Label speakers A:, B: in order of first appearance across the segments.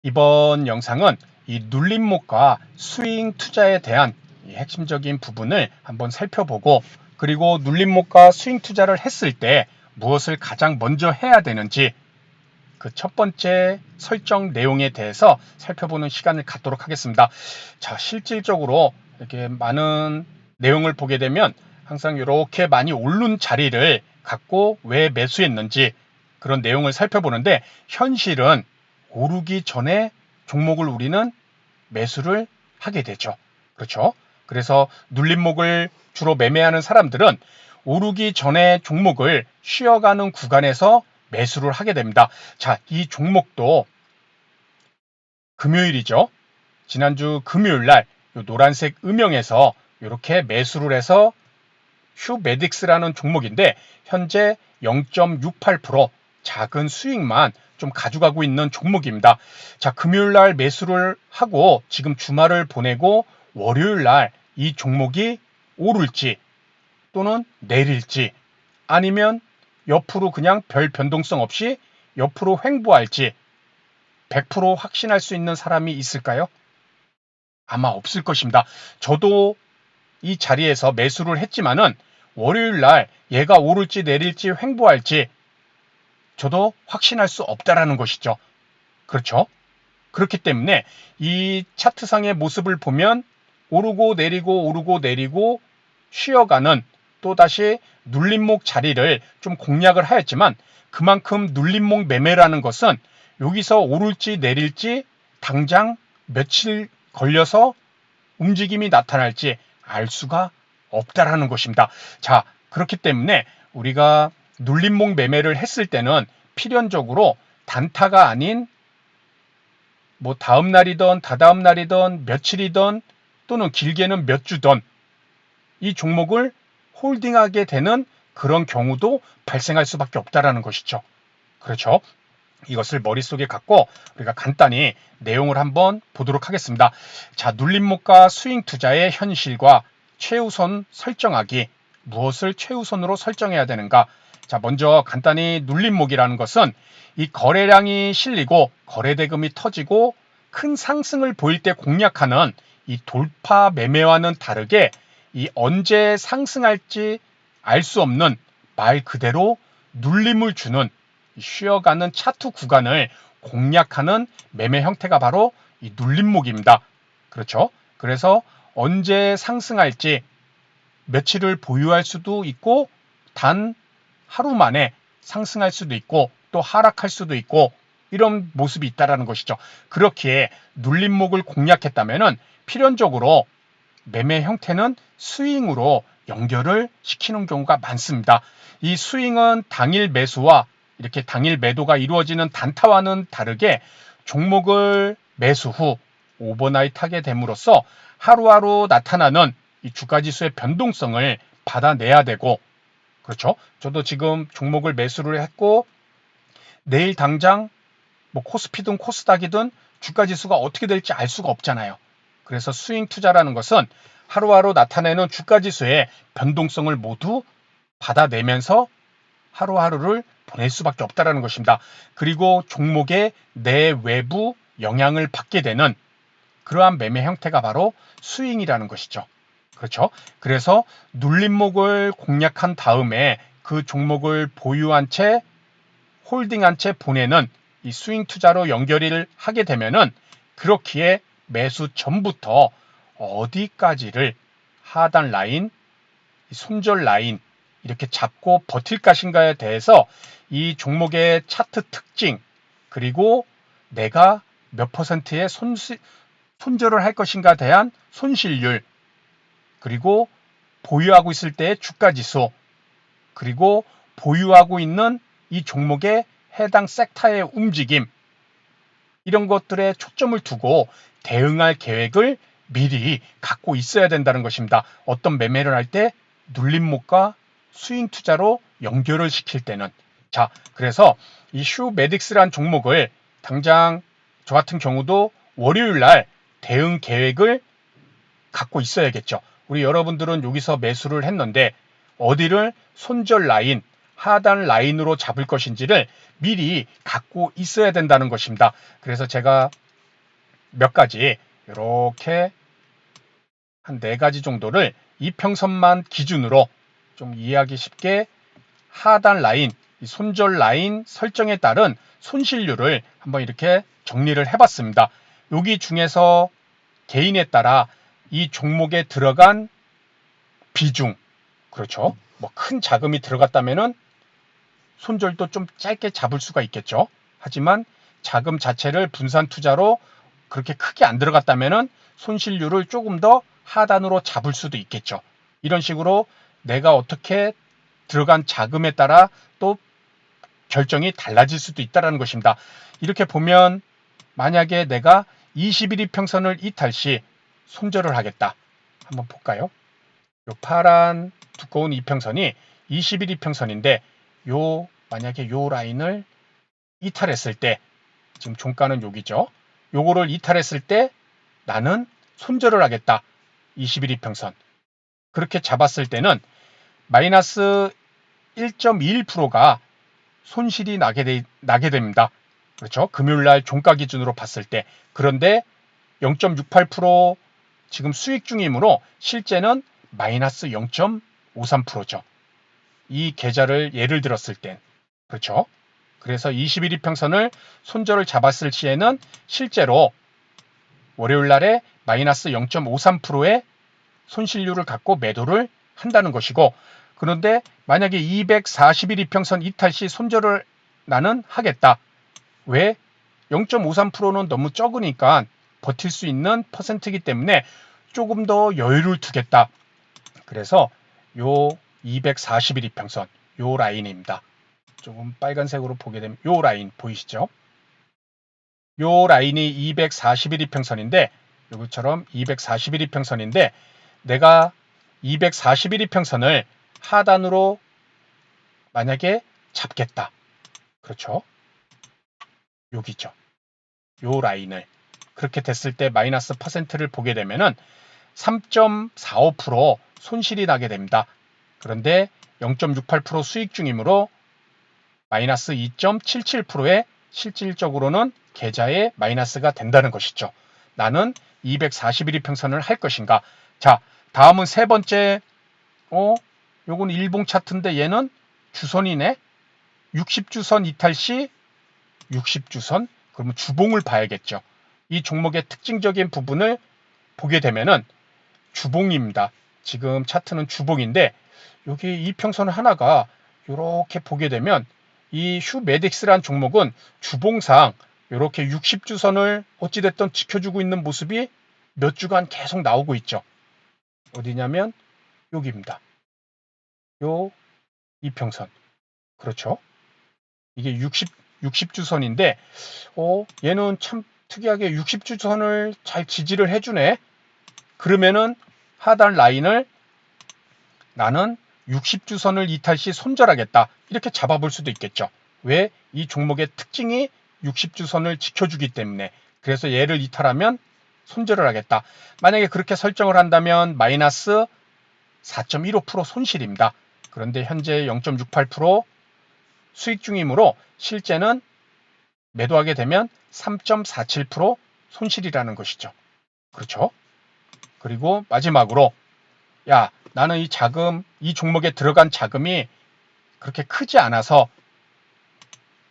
A: 이번 영상은 이 눌림목과 스윙 투자에 대한 이 핵심적인 부분을 한번 살펴보고, 그리고 눌림목과 스윙 투자를 했을 때 무엇을 가장 먼저 해야 되는지 그 첫 번째 설정 내용에 대해서 살펴보는 시간을 갖도록 하겠습니다. 자, 실질적으로 이렇게 많은 내용을 보게 되면 항상 이렇게 많이 오른 자리를 갖고 왜 매수했는지 그런 내용을 살펴보는데, 현실은 오르기 전에 종목을 우리는 매수를 하게 되죠. 그렇죠? 그래서 눌림목을 주로 매매하는 사람들은 오르기 전에 종목을 쉬어가는 구간에서 매수를 하게 됩니다. 자, 이 종목도 금요일이죠. 지난주 금요일 날 노란색 음영에서 이렇게 매수를 해서 휴메딕스라는 종목인데 현재 0.68% 작은 수익만 좀 가져가고 있는 종목입니다. 자, 금요일 날 매수를 하고 지금 주말을 보내고 월요일 날 이 종목이 오를지 또는 내릴지 아니면 옆으로 그냥 별 변동성 없이 옆으로 횡보할지 100% 확신할 수 있는 사람이 있을까요? 아마 없을 것입니다. 저도 이 자리에서 매수를 했지만은 월요일 날 얘가 오를지 내릴지 횡보할지 저도 확신할 수 없다라는 것이죠. 그렇죠? 그렇기 때문에 이 차트상의 모습을 보면 오르고 내리고 오르고 내리고 쉬어가는, 또다시 눌림목 자리를 좀 공략을 하였지만, 그만큼 눌림목 매매라는 것은 여기서 오를지 내릴지 당장 며칠 걸려서 움직임이 나타날지 알 수가 없다라는 것입니다. 자, 그렇기 때문에 우리가 눌림목 매매를 했을 때는 필연적으로 단타가 아닌 뭐 다음 날이든 다다음 날이든 며칠이든 또는 길게는 몇 주든 이 종목을 홀딩하게 되는 그런 경우도 발생할 수밖에 없다라는 것이죠. 그렇죠? 이것을 머릿속에 갖고 우리가 간단히 내용을 한번 보도록 하겠습니다. 자, 눌림목과 스윙 투자의 현실과 최우선 설정하기. 무엇을 최우선으로 설정해야 되는가? 자, 먼저 간단히 눌림목이라는 것은 이 거래량이 실리고 거래대금이 터지고 큰 상승을 보일 때 공략하는 이 돌파 매매와는 다르게 이 언제 상승할지 알 수 없는 말 그대로 눌림을 주는 쉬어가는 차트 구간을 공략하는 매매 형태가 바로 이 눌림목입니다. 그렇죠? 그래서 언제 상승할지 며칠을 보유할 수도 있고 단 하루 만에 상승할 수도 있고 또 하락할 수도 있고 이런 모습이 있다라는 것이죠. 그렇기에 눌림목을 공략했다면은 필연적으로 매매 형태는 스윙으로 연결을 시키는 경우가 많습니다. 이 스윙은 당일 매수와 이렇게 당일 매도가 이루어지는 단타와는 다르게 종목을 매수 후 오버나잇 하게 됨으로써 하루하루 나타나는 이 주가지수의 변동성을 받아내야 되고, 그렇죠? 저도 지금 종목을 매수를 했고 내일 당장 뭐 코스피든 코스닥이든 주가지수가 어떻게 될지 알 수가 없잖아요. 그래서 스윙 투자라는 것은 하루하루 나타내는 주가지수의 변동성을 모두 받아내면서 하루하루를 보낼 수밖에 없다는 것입니다. 그리고 종목의 내외부 영향을 받게 되는 그러한 매매 형태가 바로 스윙이라는 것이죠. 그렇죠? 그래서 눌림목을 공략한 다음에 그 종목을 보유한 채 홀딩한 채 보내는 이 스윙 투자로 연결을 하게 되면은 그렇기에 매수 전부터 어디까지를 하단 라인, 손절 라인 이렇게 잡고 버틸 것인가에 대해서 이 종목의 차트 특징 그리고 내가 몇 퍼센트의 손절을 할 것인가에 대한 손실률, 그리고 보유하고 있을 때의 주가지수, 그리고 보유하고 있는 이 종목의 해당 섹터의 움직임, 이런 것들에 초점을 두고 대응할 계획을 미리 갖고 있어야 된다는 것입니다. 어떤 매매를 할 때 눌림목과 스윙 투자로 연결을 시킬 때는. 자, 그래서 이 휴메딕스라는 종목을 당장 저 같은 경우도 월요일 날 대응 계획을 갖고 있어야겠죠. 우리 여러분들은 여기서 매수를 했는데 어디를 손절 라인, 하단 라인으로 잡을 것인지를 미리 갖고 있어야 된다는 것입니다. 그래서 제가 몇 가지 이렇게 한 4가지 정도를 이평선만 기준으로 좀 이해하기 쉽게 하단 라인, 손절 라인 설정에 따른 손실률을 한번 이렇게 정리를 해봤습니다. 여기 중에서 개인에 따라 이 종목에 들어간 비중, 그렇죠. 뭐 큰 자금이 들어갔다면은 손절도 좀 짧게 잡을 수가 있겠죠. 하지만 자금 자체를 분산 투자로 그렇게 크게 안 들어갔다면은 손실률을 조금 더 하단으로 잡을 수도 있겠죠. 이런 식으로 내가 어떻게 들어간 자금에 따라 또 결정이 달라질 수도 있다는 것입니다. 이렇게 보면 만약에 내가 21 이평선을 이탈 시 손절을 하겠다. 한번 볼까요? 요 파란 두꺼운 이평선이 21 이평선인데 만약에 요 라인을 이탈했을 때 지금 종가는 여기죠. 요거를 이탈했을 때 나는 손절을 하겠다. 21 이평선. 그렇게 잡았을 때는 마이너스 1.21%가 손실이 나게 됩니다. 그렇죠? 금요일날 종가 기준으로 봤을 때. 그런데 0.68% 지금 수익 중이므로 실제는 마이너스 0.53%죠. 이 계좌를 예를 들었을 땐. 그렇죠? 그래서 21 이평선을 손절을 잡았을 시에는 실제로 월요일날에 마이너스 0.53%의 손실률을 갖고 매도를 한다는 것이고, 그런데 만약에 241 이평선 이탈 시 손절을 나는 하겠다. 왜? 0.53%는 너무 적으니까 버틸 수 있는 퍼센트이기 때문에 조금 더 여유를 두겠다. 그래서 요 241 이평선, 요 라인입니다. 조금 빨간색으로 보게 되면 요 라인 보이시죠? 요 라인이 241 이평선인데 요것처럼 241 이평선인데 내가 241 이평선을 하단으로 만약에 잡겠다. 그렇죠? 여기죠. 요 라인을. 그렇게 됐을 때 마이너스 퍼센트를 보게 되면은 3.45% 손실이 나게 됩니다. 그런데 0.68% 수익 중이므로 마이너스 2.77%의 실질적으로는 계좌에 마이너스가 된다는 것이죠. 나는 241 이평선을 할 것인가? 자, 다음은 세 번째. 요건 일봉 차트인데 얘는 주선이네. 60주선 이탈 시 60주선. 그러면 주봉을 봐야겠죠. 이 종목의 특징적인 부분을 보게 되면은 주봉입니다. 지금 차트는 주봉인데 여기 이평선 하나가 이렇게 보게 되면 이 휴메딕스라는 종목은 주봉상 이렇게 60주선을 어찌됐든 지켜주고 있는 모습이 몇 주간 계속 나오고 있죠. 어디냐면 여기입니다. 요 이평선. 그렇죠. 이게 60주선인데 얘는 참 특이하게 60주선을 잘 지지를 해주네. 그러면은 하단 라인을 나는 60주선을 이탈 시 손절하겠다. 이렇게 잡아볼 수도 있겠죠. 왜? 이 종목의 특징이 60주선을 지켜주기 때문에. 그래서 얘를 이탈하면 손절을 하겠다. 만약에 그렇게 설정을 한다면 마이너스 4.15% 손실입니다. 그런데 현재 0.68% 수익 중이므로 실제는 매도하게 되면 3.47% 손실이라는 것이죠. 그렇죠? 그리고 마지막으로 나는 이 종목에 들어간 자금이 그렇게 크지 않아서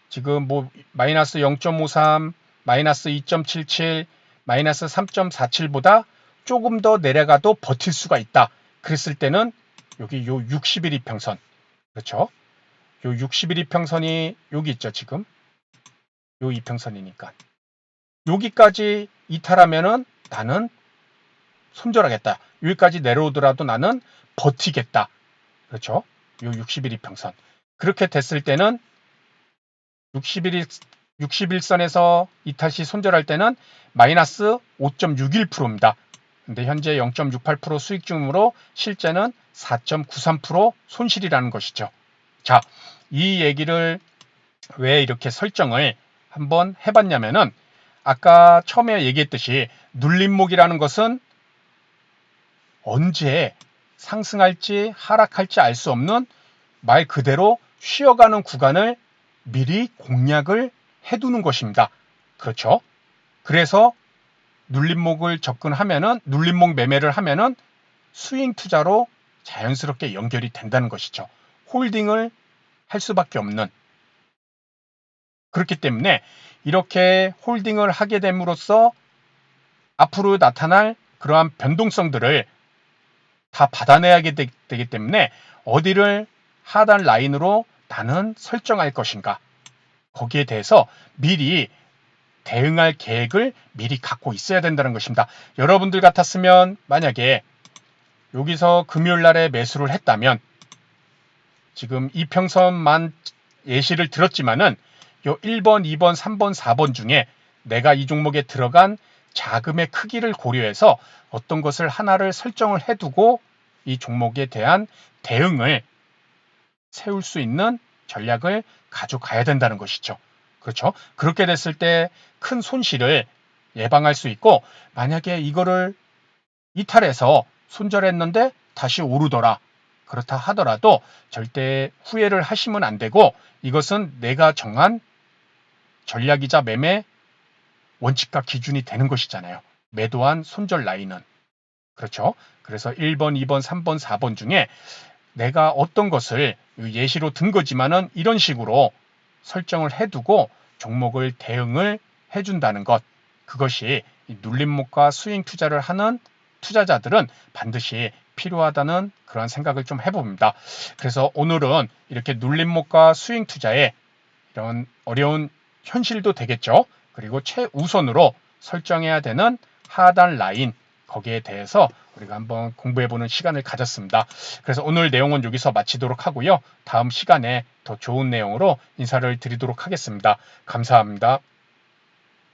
A: 지금 마이너스 0.53, 마이너스 2.77, 마이너스 3.47보다 조금 더 내려가도 버틸 수가 있다. 그랬을 때는 여기 요 60일 이평선. 그렇죠? 요 60일 이평선이 여기 있죠, 지금. 요 이평선이니까. 여기까지 이탈하면은 나는 손절하겠다. 여기까지 내려오더라도 나는 버티겠다. 그렇죠? 요 60일 이평선. 그렇게 됐을 때는 60일선에서 이탈 시 손절할 때는 마이너스 5.61%입니다. 근데 현재 0.68% 수익 중이므로 실제는 4.93% 손실이라는 것이죠. 자, 이 얘기를 왜 이렇게 설정을 한번 해봤냐면은 아까 처음에 얘기했듯이 눌림목이라는 것은 언제 상승할지 하락할지 알 수 없는 말 그대로 쉬어가는 구간을 미리 공략을 해두는 것입니다. 그렇죠? 그래서 눌림목을 접근하면은 눌림목 매매를 하면은 스윙 투자로 자연스럽게 연결이 된다는 것이죠. 홀딩을 할 수밖에 없는. 그렇기 때문에 이렇게 홀딩을 하게 됨으로써 앞으로 나타날 그러한 변동성들을 다 받아내야 되기 때문에 어디를 하단 라인으로 나는 설정할 것인가, 거기에 대해서 미리 대응할 계획을 미리 갖고 있어야 된다는 것입니다. 여러분들 같았으면 만약에 여기서 금요일 날에 매수를 했다면 지금 이평선만 예시를 들었지만은 요 1번, 2번, 3번, 4번 중에 내가 이 종목에 들어간 자금의 크기를 고려해서 어떤 것을 하나를 설정을 해두고 이 종목에 대한 대응을 세울 수 있는 전략을 가져가야 된다는 것이죠. 그렇죠? 그렇게 됐을 때 큰 손실을 예방할 수 있고, 만약에 이거를 이탈해서 손절했는데 다시 오르더라, 그렇다 하더라도 절대 후회를 하시면 안 되고, 이것은 내가 정한 전략이자 매매 원칙과 기준이 되는 것이잖아요. 매도한 손절 라인은. 그렇죠? 그래서 1번, 2번, 3번, 4번 중에 내가 어떤 것을 예시로 든 거지만은 이런 식으로 설정을 해두고 종목을 대응을 해준다는 것, 그것이 눌림목과 스윙 투자를 하는 투자자들은 반드시 필요하다는 그런 생각을 좀 해봅니다. 그래서 오늘은 이렇게 눌림목과 스윙 투자의 이런 어려운 현실도 되겠죠. 그리고 최우선으로 설정해야 되는 하단 라인, 거기에 대해서 우리가 한번 공부해보는 시간을 가졌습니다. 그래서 오늘 내용은 여기서 마치도록 하고요. 다음 시간에 더 좋은 내용으로 인사를 드리도록 하겠습니다. 감사합니다.